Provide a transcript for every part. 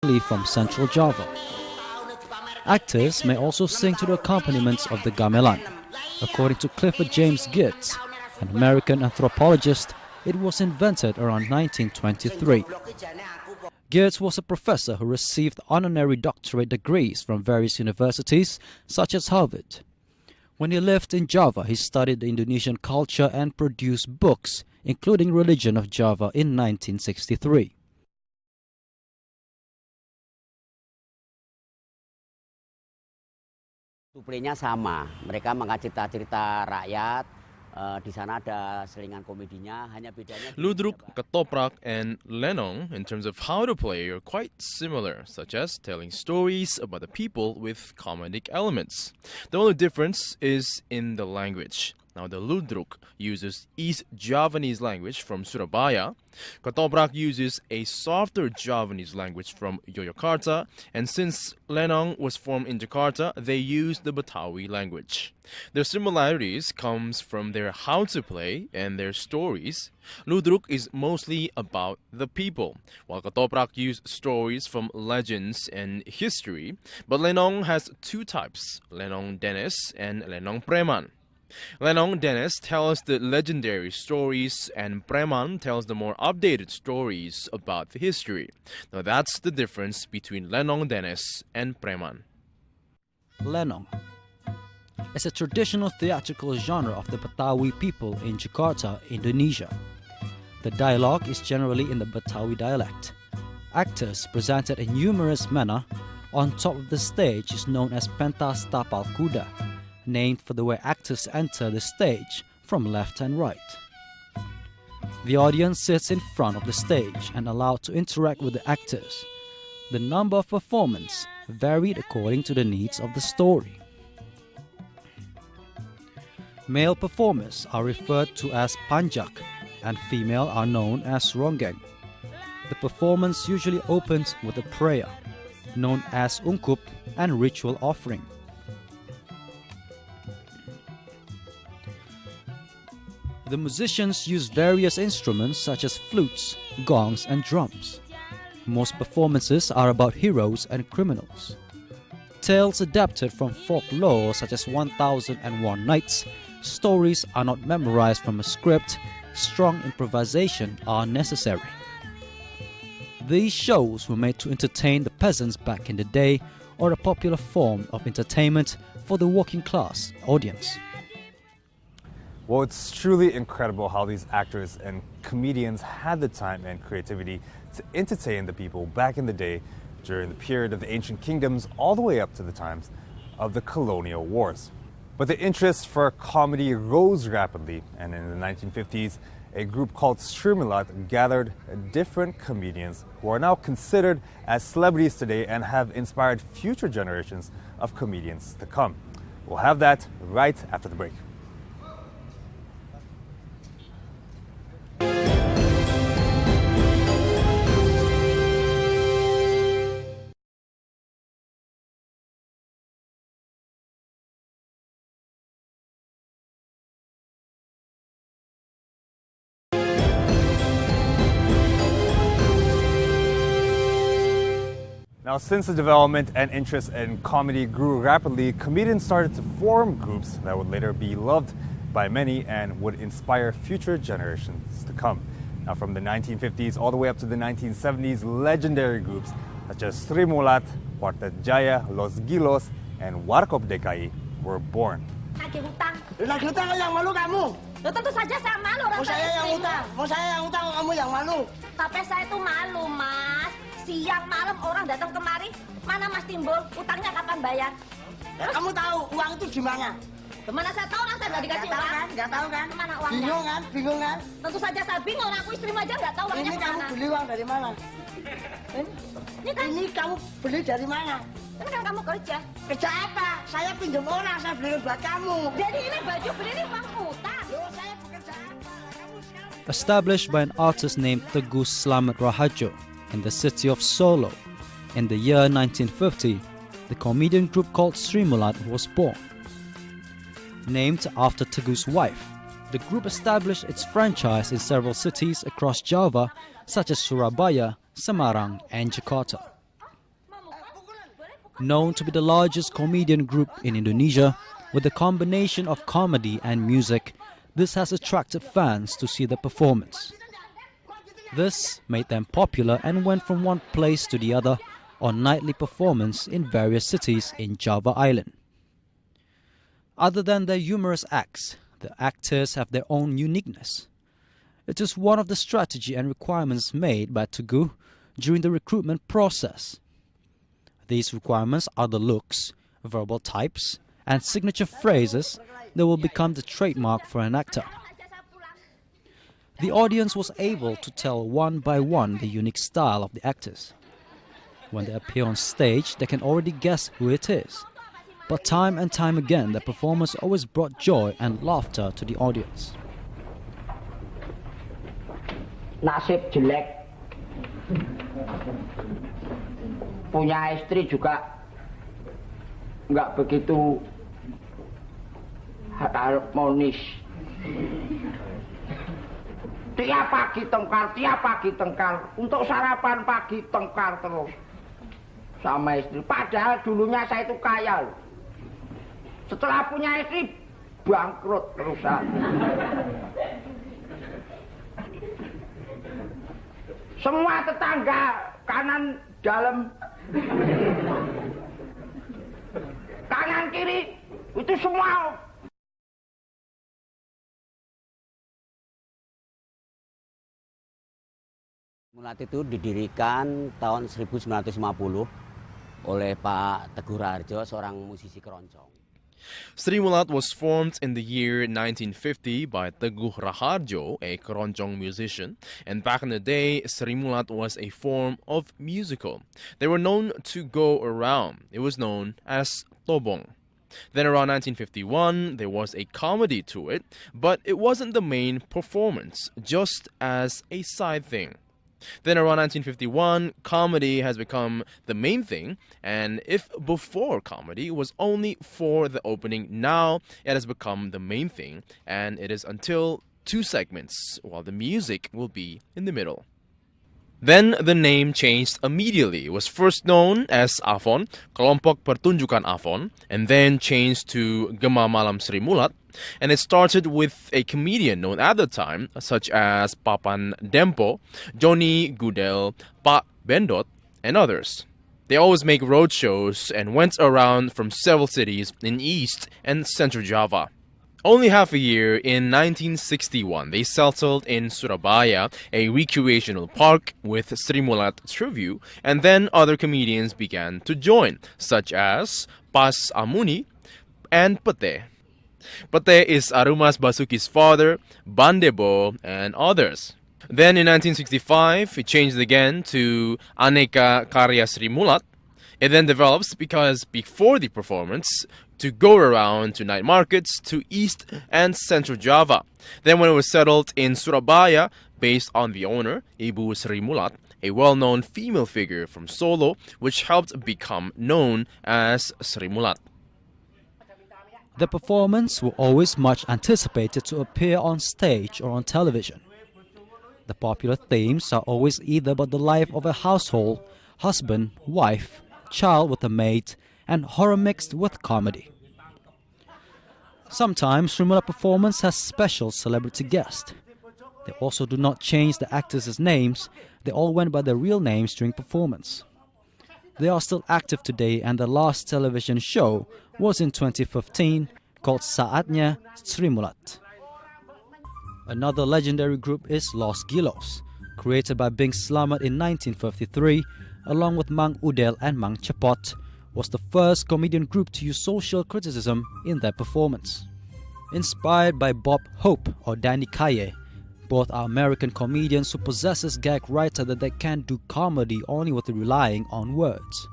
typically from Central Java. Actors may also sing to the accompaniments of the gamelan. According to Clifford James Geertz, an American anthropologist, it was invented around 1923. Geertz was a professor who received honorary doctorate degrees from various universities, such as Harvard. When he lived in Java, he studied the Indonesian culture and produced books, including Religion of Java in 1963. Suplenya sama, mereka mengangkat cerita-cerita rakyat. Di sana ada selingan komedinya, hanya bedanya. Ludruk, ketoprak, and lenong, in terms of how to play, are quite similar, such as telling stories about the people with comedic elements. The only difference is in the language. Now, the Ludruk uses East Javanese language from Surabaya. Ketoprak uses a softer Javanese language from Yogyakarta. And since Lenong was formed in Jakarta, they use the Betawi language. Their similarities comes from their how to play and their stories. Ludruk is mostly about the people, while Ketoprak use stories from legends and history. But Lenong has two types, Lenong Dennis and Lenong Preman. Lenong Dennis tells the legendary stories and Preman tells the more updated stories about the history. Now that's the difference between Lenong Dennis and Preman. Lenong is a traditional theatrical genre of the Betawi people in Jakarta, Indonesia. The dialogue is generally in the Betawi dialect. Actors presented in numerous manner on top of the stage is known as pentas tapal kuda, named for the way actors enter the stage from left and right. The audience sits in front of the stage and allowed to interact with the actors. The number of performances varied according to the needs of the story. Male performers are referred to as panjak and female are known as ronggeng. The performance usually opens with a prayer, known as ungkup, and ritual offering. The musicians use various instruments such as flutes, gongs, and drums. Most performances are about heroes and criminals. Tales adapted from folklore such as 1001 Nights, stories are not memorized from a script, strong improvisation are necessary. These shows were made to entertain the peasants back in the day or a popular form of entertainment for the working class audience. Well, it's truly incredible how these actors and comedians had the time and creativity to entertain the people back in the day during the period of the ancient kingdoms all the way up to the times of the colonial wars. But the interest for comedy rose rapidly, and in the 1950s, a group called Srimulat gathered different comedians who are now considered as celebrities today and have inspired future generations of comedians to come. We'll have that right after the break. Now, since the development and interest in comedy grew rapidly, comedians started to form groups that would later be loved by many and would inspire future generations to come. Now, from the 1950s all the way up to the 1970s, legendary groups such as Srimulat, Quartet Jaya, Los Gilos, and Warkop DKI were born. Nagih hutang. Nagih hutang yang malu kamu. Loh, tentu saja saya malu. Saya yang hutang. Saya yang hutang, kamu yang malu. Tapi saya itu malu, Mas. Siang malam orang datang kemari, mana Mas Timbul? Utangnya kapan bayar? Terus, kamu tahu uang itu di mana? Kemana saya tahu, saya nggak dikasih uang. Nggak tahu kan? Kemana uangnya? Bingung kan? Bingung kan? Tentu saja saya bingung, aku istrimu aja nggak tahu uangnya kemana. Ini kamu beli uang dari mana? Ini kamu beli dari mana? Ini kan kamu kerja. Kerja apa? Saya pinjam orang, saya beli buat kamu. Jadi ini baju beli ini uang utang. Loh, saya bekerja apa? Kamu sekarang... Established by an artist named Teguh Slamet Raharjo in the city of Solo, in the year 1950, the comedian group called Srimulat was born. Named after Teguh's wife, the group established its franchise in several cities across Java, such as Surabaya, Semarang, and Jakarta. Known to be the largest comedian group in Indonesia, with a combination of comedy and music, this has attracted fans to see the performance. This made them popular and went from one place to the other on nightly performance in various cities in Java Island. Other than their humorous acts, the actors have their own uniqueness. It is one of the strategy and requirements made by Teguh during the recruitment process. These requirements are the looks, verbal types, and signature phrases that will become the trademark for an actor. The audience was able to tell one by one the unique style of the actors. When they appear on stage, they can already guess who it is. But time and time again, the performance always brought joy and laughter to the audience. Nasib jelek, punya istri juga nggak begitu harmonis. Tiap pagi tengkar, untuk sarapan pagi tengkar terus sama istri. Padahal dulunya saya itu kaya loh. Setelah punya istri, bangkrut perusahaan. Semua tetangga kanan dalam, kanan kiri itu semua. Srimulat itu didirikan tahun 1950 oleh Pak Teguh Raharjo, seorang musisi keroncong. Srimulat was formed in the year 1950 by Teguh Raharjo, a keroncong musician, and back in the day, Srimulat was a form of musical. They were known to go around. It was known as tobong. Then around 1951, there was a comedy to it, but it wasn't the main performance, just as a side thing. Then around 1951, comedy has become the main thing, and if before comedy was only for the opening, now it has become the main thing, and it is until 2 segments, while the music will be in the middle. Then the name changed immediately. It was first known as Afon, Kelompok Pertunjukan Afon, and then changed to Gema Malam Srimulat. And it started with a comedian known at the time, such as Papan Dempo, Johnny Gudel, Pak Bendot, and others. They always make road shows and went around from several cities in East and Central Java. Only half a year, in 1961, they settled in Surabaya, a recreational park with Srimulat Triview, and then other comedians began to join, such as Pas Amuni and Pete. Pete is Arumas Basuki's father, Bandebo, and others. Then in 1965, it changed again to Aneka Karya Srimulat. It then develops because before the performance, to go around to night markets to East and Central Java. Then when it was settled in Surabaya, based on the owner, Ibu Srimulat, a well-known female figure from Solo, which helped become known as Srimulat. The performance were always much anticipated to appear on stage or on television. The popular themes are always either about the life of a household, husband, wife, child with a maid, and horror mixed with comedy. Sometimes Srimulat performance has special celebrity guests. They also do not change the actors' names, they all went by their real names during performance. They are still active today, and their last television show was in 2015 called Saatnya Srimulat. Another legendary group is Los Gilos, created by Bing Slamet in 1953, along with Mang Udel and Mang Cepot, was the first comedian group to use social criticism in their performance. Inspired by Bob Hope or Danny Kaye, both are American comedians who possesses gag writer that they can do comedy only with relying on words.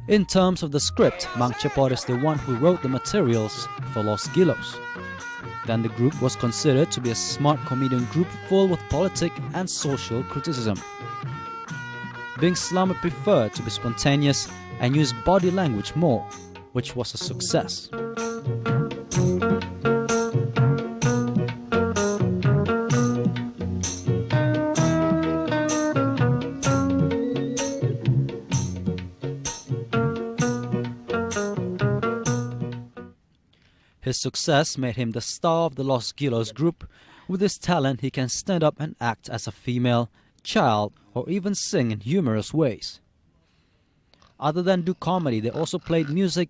In terms of the script, Mang Cepot is the one who wrote the materials for Los Gilos. Then the group was considered to be a smart comedian group full with politic and social criticism. Bing Slamet preferred to be spontaneous and use body language more, which was a success. His success made him the star of the Los Gilos group. With his talent, he can stand up and act as a female, child, or even sing in humorous ways. Other than do comedy, they also played music,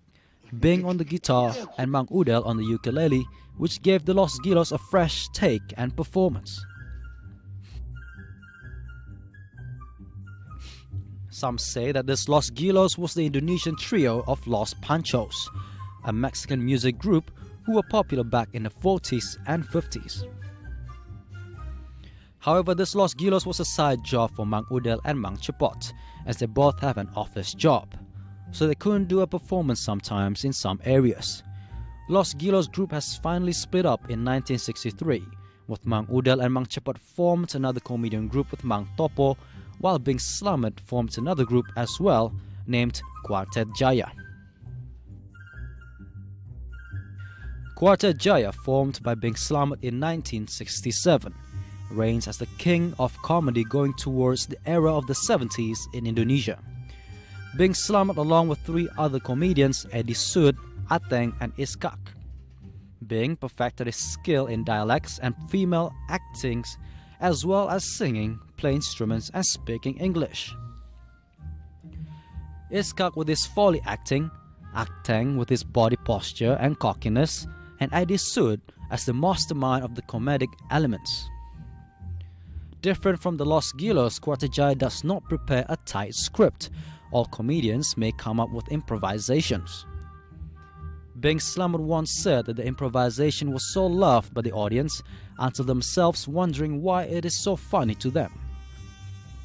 Bing on the guitar and Mang Udel on the ukulele, which gave the Los Gilos a fresh take and performance. Some say that this Los Gilos was the Indonesian trio of Los Panchos, a Mexican music group who were popular back in the 40s and 50s. However, this Los Gilos was a side job for Mang Udel and Mang Cepot, as they both have an office job, so they couldn't do a performance sometimes in some areas. Los Gilos group has finally split up in 1963, with Mang Udel and Mang Cepot formed another comedian group with Mang Topo, while Bing Slamet formed another group as well, named Quartet Jaya. Quartet Jaya, formed by Bing Slamet in 1967, reigns as the king of comedy going towards the era of the 70s in Indonesia. Bing Slamet, along with 3 other comedians, Eddie Sud, Ateng, and Iskak. Bing perfected his skill in dialects and female actings, as well as singing, playing instruments, and speaking English. Iskak with his foley acting, Ateng with his body posture and cockiness, and Eddie Sud as the mastermind of the comedic elements. Different from the Los Gilos, Quartet Jaya does not prepare a tight script. All comedians may come up with improvisations. Bing Slamet once said that the improvisation was so loved by the audience until themselves wondering why it is so funny to them.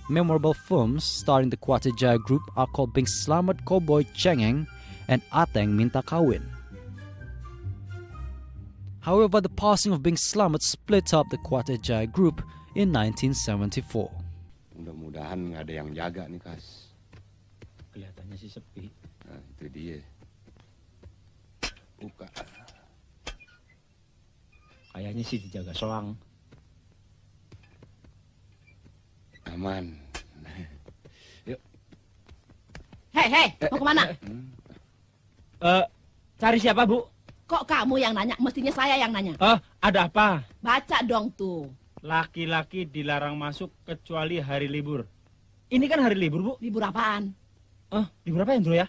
Memorable films starring the Quartet Jaya group are called Bing Slamet Cowboy Cengeng and Ateng Minta Kawin. However, the passing of Bing Slamet split up the Quartet Jaya group in 1974. Mudah-mudahan nggak ada yang jaga nih, Kas. Kelihatannya sih sepi. Nah, itu dia. Buka. Kayaknya sih dijaga soang. Aman. Yuk. Hei, mau kemana? Cari siapa, Bu? Kok kamu yang nanya? Mestinya saya yang nanya. Ada apa? Baca dong tuh. Laki-laki dilarang masuk kecuali hari libur. Ini kan hari libur, Bu. Libur apaan? Libur apa ya, ya?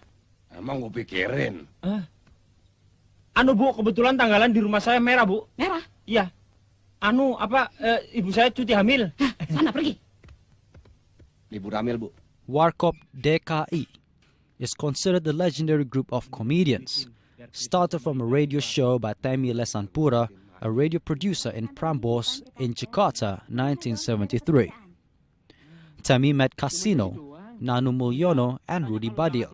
Emang gue pikirin. Bu, kebetulan tanggalan di rumah saya merah, Bu. Merah? Iya. Ibu saya cuti hamil. Sana pergi. Libur hamil, Bu. Warkop DKI is considered the legendary group of comedians. Started from a radio show by Temi Lesanpura, a radio producer in Prambors in Jakarta, 1973. Temi met Casino, Nanu Mulyono, and Rudy Badil.